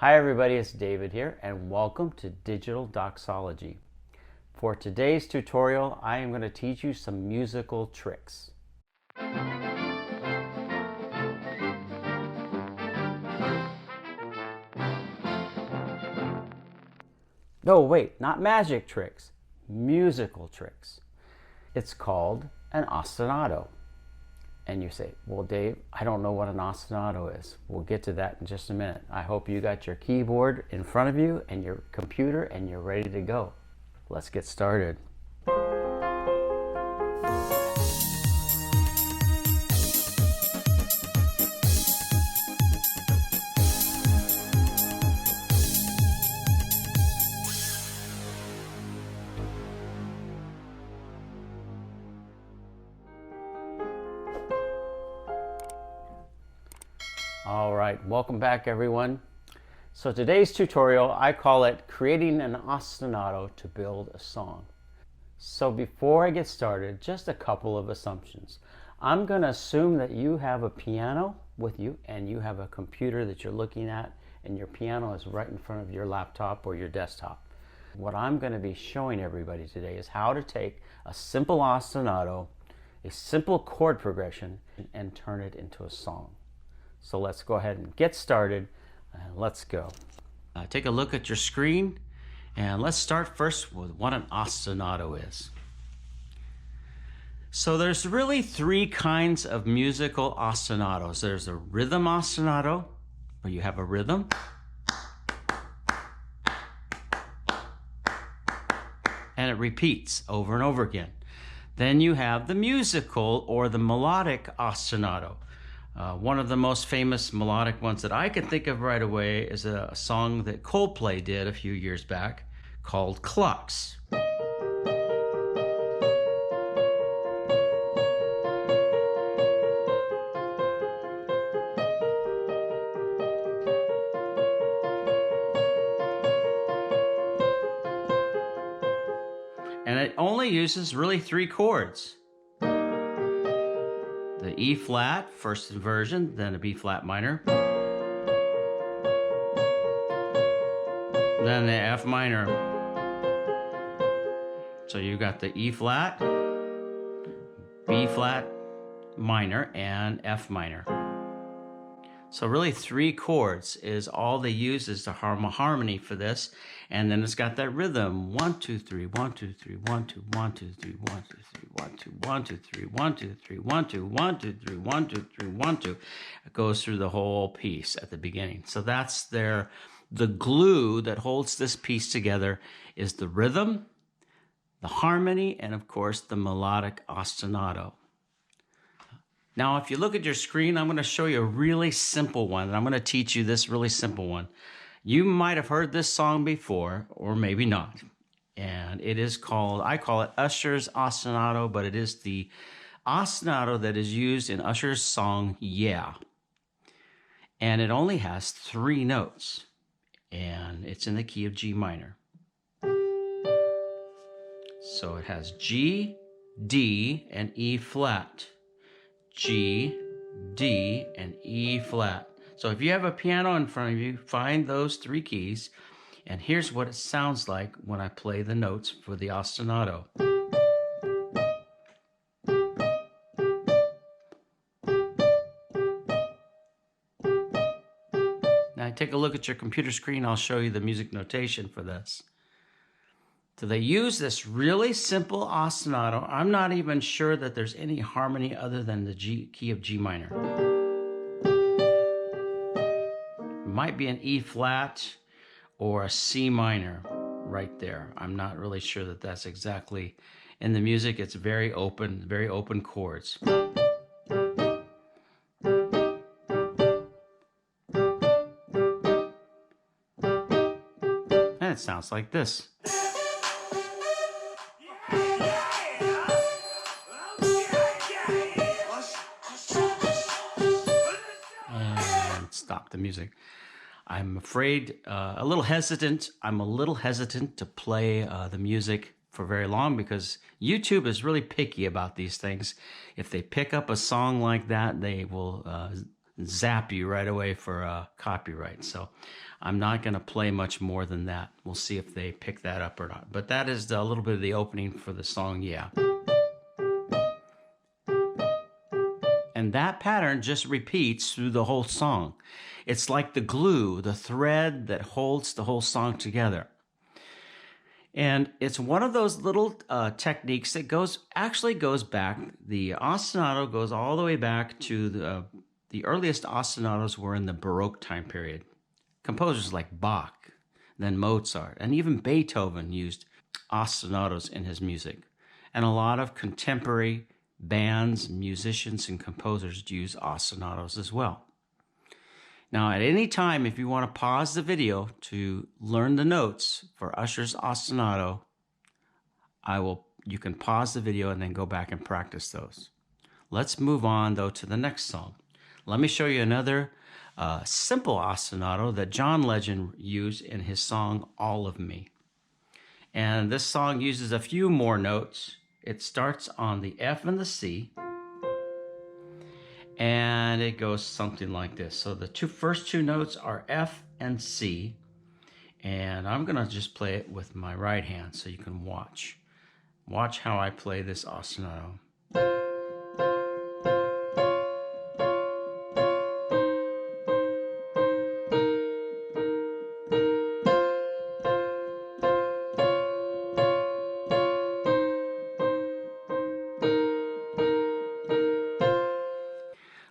Hi everybody, it's David here and welcome to Digital Doxology. For today's tutorial, I am going to teach you some musical tricks. No, wait, not magic tricks, musical tricks. It's called an ostinato. And you say, well, Dave, I don't know what an ostinato is. We'll get to that in just a minute. I hope you got your keyboard in front of you and your computer and you're ready to go. Let's get started. All right, welcome back everyone. So today's tutorial, I call it creating an ostinato to build a song. So before I get started, just a couple of assumptions. I'm going to assume that you have a piano with you and you have a computer that you're looking at and your piano is right in front of your laptop or your desktop. What I'm going to be showing everybody today is how to take a simple ostinato, a simple chord progression, and turn it into a song. So let's go ahead and get started. Let's go. Take a look at your screen and let's start first with what an ostinato is. So there's really three kinds of musical ostinatos. There's a rhythm ostinato, where you have a rhythm. And it repeats over and over again. Then you have the musical or the melodic ostinato. One of the most famous melodic ones that I can think of right away is a song that Coldplay did a few years back called Clocks. And it only uses really three chords. The E flat, first inversion, then a B flat minor, then the F minor. So you got the E flat, B flat minor, and F minor. So really three chords is all they use is the harmony for this. And then it's got that rhythm. 1, 2, 3, 1, 2, 3, 1, 2, 1, 2, 3, 1, 2, 3, 1, 2, 1, 2, 3, 1, 2, 3, 1, 2, 1, 2, 3, 1, 2, 3, 1, 2. It goes through the whole piece at the beginning. So that's the glue that holds this piece together is the rhythm, the harmony, and of course the melodic ostinato. Now, if you look at your screen, I'm going to show you a really simple one, and I'm going to teach you this really simple one. You might have heard this song before, or maybe not. And it is called, I call it Usher's ostinato, but it is the ostinato that is used in Usher's song, Yeah. And it only has three notes, and it's in the key of G minor. So it has G, D, and E flat. G, D, and E flat. So if you have a piano in front of you, find those three keys, and here's what it sounds like when I play the notes for the ostinato. Now take a look at your computer screen, I'll show you the music notation for this. So they use this really simple ostinato. I'm not even sure that there's any harmony other than the key of G minor. It might be an E flat or a C minor right there. I'm not really sure that that's exactly in the music. It's very open chords. And it sounds like this. Stop the music. I'm afraid I'm a little hesitant to play the music for very long because YouTube is really picky about these things. If they pick up a song like that, they will zap you right away for copyright. So I'm not going to play much more than that. We'll see if they pick that up or not. But that is a little bit of the opening for the song, Yeah. And that pattern just repeats through the whole song. It's like the glue, the thread that holds the whole song together. And it's one of those little techniques that actually goes back. The ostinato goes all the way back to the earliest ostinatos were in the Baroque time period. Composers like Bach, then Mozart, and even Beethoven used ostinatos in his music. And a lot of contemporary bands, musicians, and composers use ostinatos as well. Now, at any time, if you want to pause the video to learn the notes for Usher's ostinato, you can pause the video and then go back and practice those. Let's move on, though, to the next song. Let me show you another simple ostinato that John Legend used in his song, All of Me. And this song uses a few more notes. It starts on the F and the C, and it goes something like this. So the first two notes are F and C, and I'm gonna just play it with my right hand so you can watch. Watch how I play this ostinato.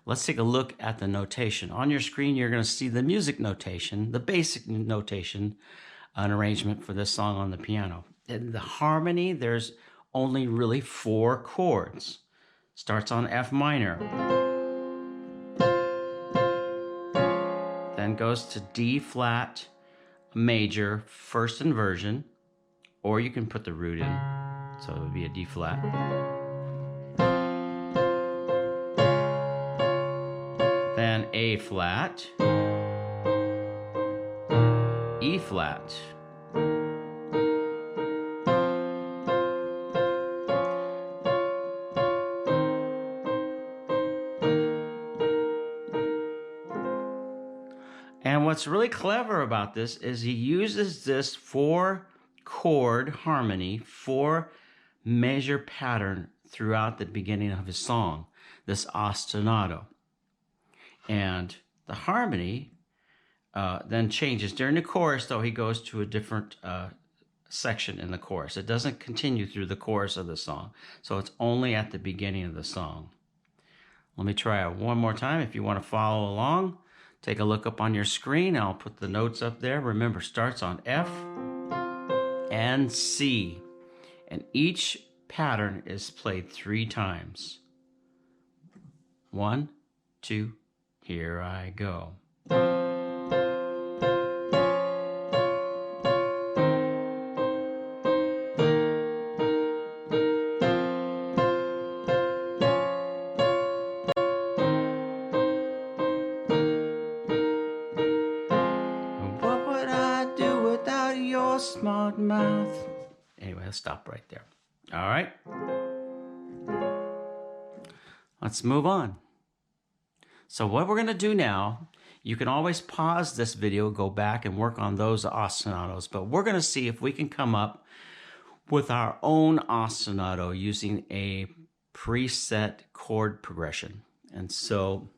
Let's take a look at the notation. On your screen, you're going to see the music notation, the basic notation, an arrangement for this song on the piano. In the harmony, there's only really 4 chords. Starts on F minor, then goes to D flat major, first inversion, or you can put the root in, so it would be a D flat. Then A flat, E flat, and what's really clever about this is he uses this 4-chord harmony, 4 measure pattern throughout the beginning of his song, this ostinato. And the harmony then changes. During the chorus, though, he goes to a different section in the chorus. It doesn't continue through the chorus of the song. So it's only at the beginning of the song. Let me try it one more time. If you want to follow along, take a look up on your screen. I'll put the notes up there. Remember, starts on F and C. And each pattern is played 3 times. 1, 2, here I go. What would I do without your smart mouth? Anyway, I'll stop right there. All right. Let's move on. So what we're going to do now, you can always pause this video, go back and work on those ostinatos, but we're going to see if we can come up with our own ostinato using a preset chord progression. And so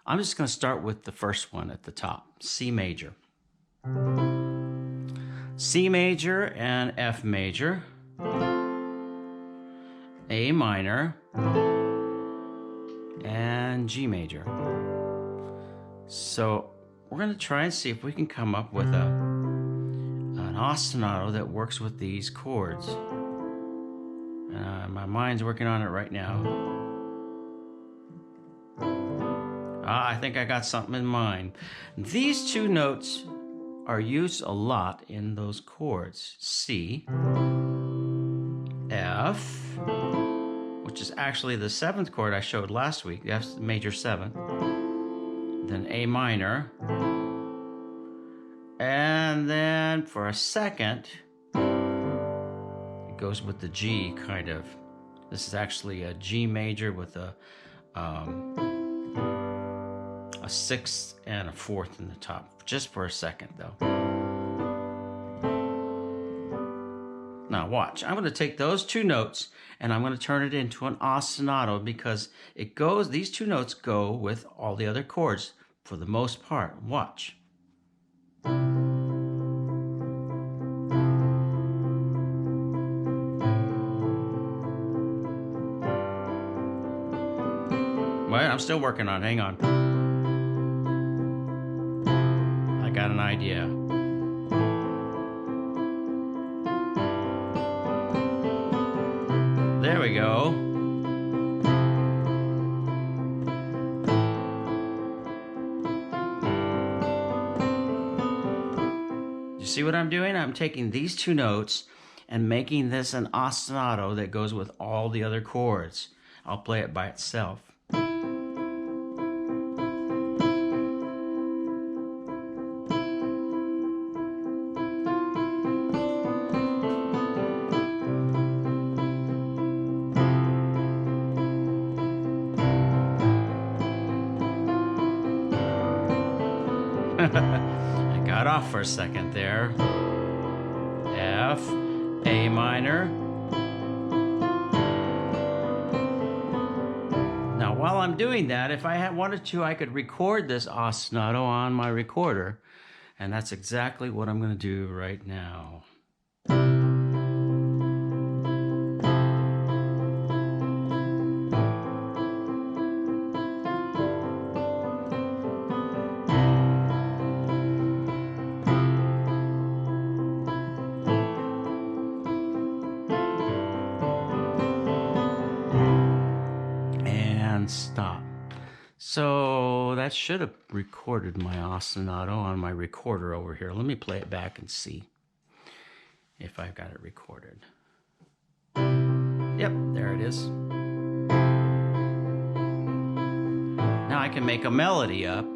I'm just going to start with the first one at the top, C major. C major and F major, A minor, and G major. So we're going to try and see if we can come up with an ostinato that works with these chords. My mind's working on it right now. I think I got something in mind. These 2 notes are used a lot in those chords. C, F, which is actually the 7th chord I showed last week. That's major 7. Then A minor. And then for a second, it goes with the G, kind of. This is actually a G major with a a sixth and a fourth in the top, just for a second though. Now watch, I'm going to take those two notes and I'm going to turn it into an ostinato because it goes, these two notes go with all the other chords for the most part. Watch. Wait, I'm still working on it. Hang on. I got an idea. There we go. You see what I'm doing? I'm taking these two notes and making this an ostinato that goes with all the other chords. I'll play it by itself. I got off for a second there. F, A minor. Now while I'm doing that, if I wanted to, I could record this ostinato on my recorder, and that's exactly what I'm going to do right now. Stop. So that should have recorded my ostinato on my recorder over here. Let me play it back and see if I've got it recorded. Yep, there it is. Now I can make a melody up.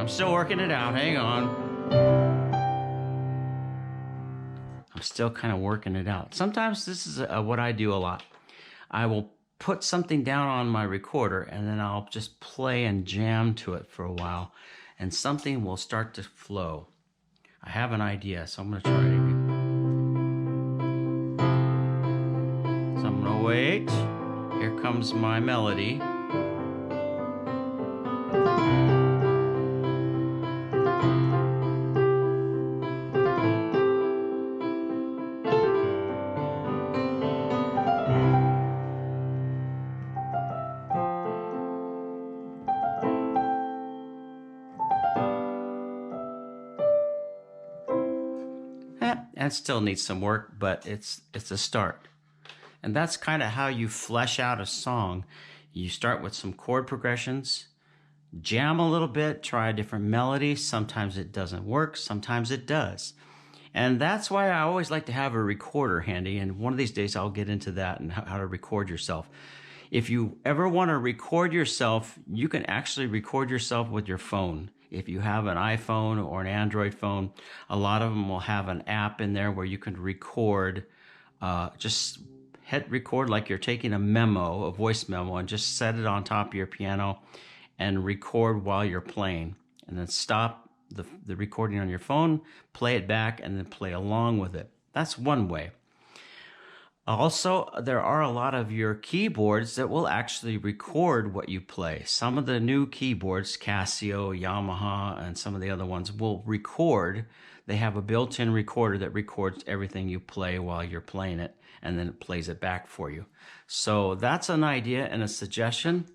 Still working it out. Hang on. I'm still kind of working it out. Sometimes this is what I do a lot. I will put something down on my recorder and then I'll just play and jam to it for a while and something will start to flow. I have an idea, so I'm going to try it again. So I'm going to wait. Here comes my melody. That still needs some work, but it's a start. And that's kind of how you flesh out a song. You start with some chord progressions, jam a little bit, try a different melody. Sometimes it doesn't work, sometimes it does. And that's why I always like to have a recorder handy, and one of these days I'll get into that and how to record yourself. If you ever want to record yourself, you can actually record yourself with your phone. If you have an iPhone or an Android phone, a lot of them will have an app in there where you can record, just hit record like you're taking a memo, a voice memo, and just set it on top of your piano and record while you're playing. And then stop the recording on your phone, play it back, and then play along with it. That's one way. Also, there are a lot of your keyboards that will actually record what you play. Some of the new keyboards, Casio, Yamaha, and some of the other ones will record. They have a built-in recorder that records everything you play while you're playing it, and then it plays it back for you. So that's an idea and a suggestion.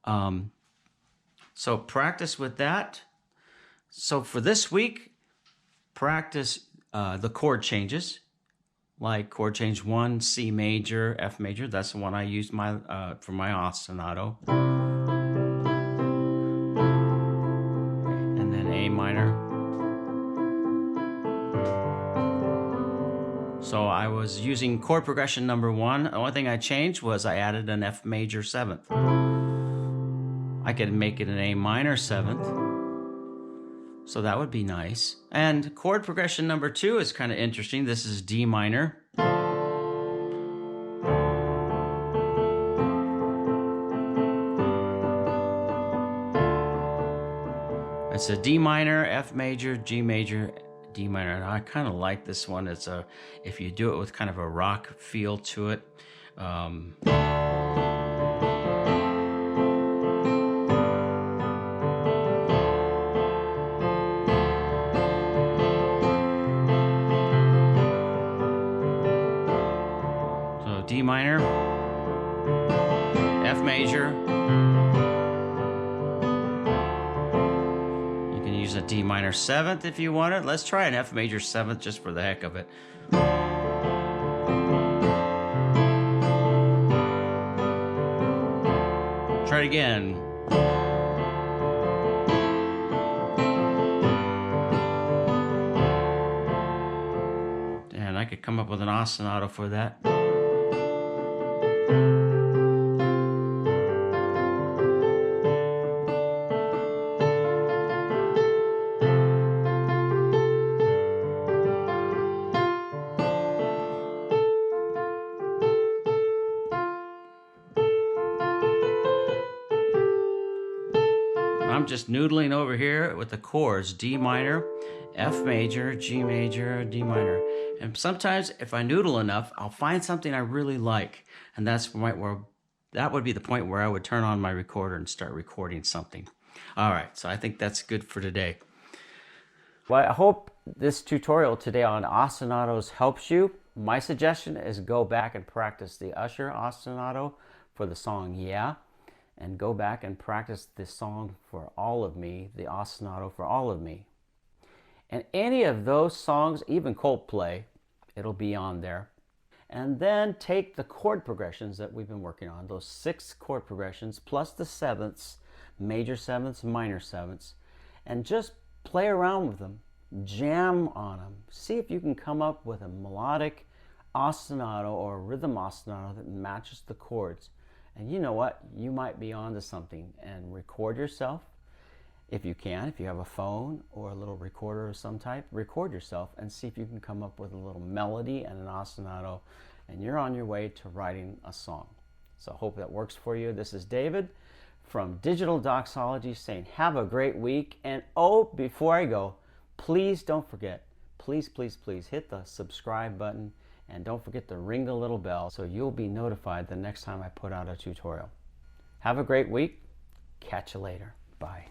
So practice with that. So for this week, practice the chord changes. Like chord change 1, C major, F major. That's the one I used for my ostinato. And then A minor. So I was using chord progression number 1. The only thing I changed was I added an F major 7th. I could make it an A minor 7th. So that would be nice. And chord progression number 2 is kind of interesting. This is D minor. It's a D minor, F major, G major, D minor. And I kind of like this one. It's if you do it with kind of a rock feel to it. So D minor, F major. You can use a D minor 7th if you want it. Let's try an F major 7th just for the heck of it. Try it again. And I could come up with an ostinato for that. I'm just noodling over here with the chords, D minor, F major, G major, D minor. And sometimes if I noodle enough, I'll find something I really like. And that would be the point where I would turn on my recorder and start recording something. All right, so I think that's good for today. Well, I hope this tutorial today on ostinatos helps you. My suggestion is go back and practice the Usher ostinato for the song Yeah. And go back and practice this song for All of Me, the ostinato for All of Me. And any of those songs, even Coldplay, it'll be on there. And then take the chord progressions that we've been working on, those 6 chord progressions, plus the 7ths, major 7ths, minor 7ths, and just play around with them, jam on them. See if you can come up with a melodic ostinato or a rhythm ostinato that matches the chords. And you know what? You might be onto something. And record yourself if you can. If you have a phone or a little recorder of some type, record yourself and see if you can come up with a little melody and an ostinato. And you're on your way to writing a song. So I hope that works for you. This is David from Digital Doxology saying have a great week. And oh, before I go, please don't forget, please hit the subscribe button. And don't forget to ring the little bell so you'll be notified the next time I put out a tutorial. Have a great week. Catch you later. Bye.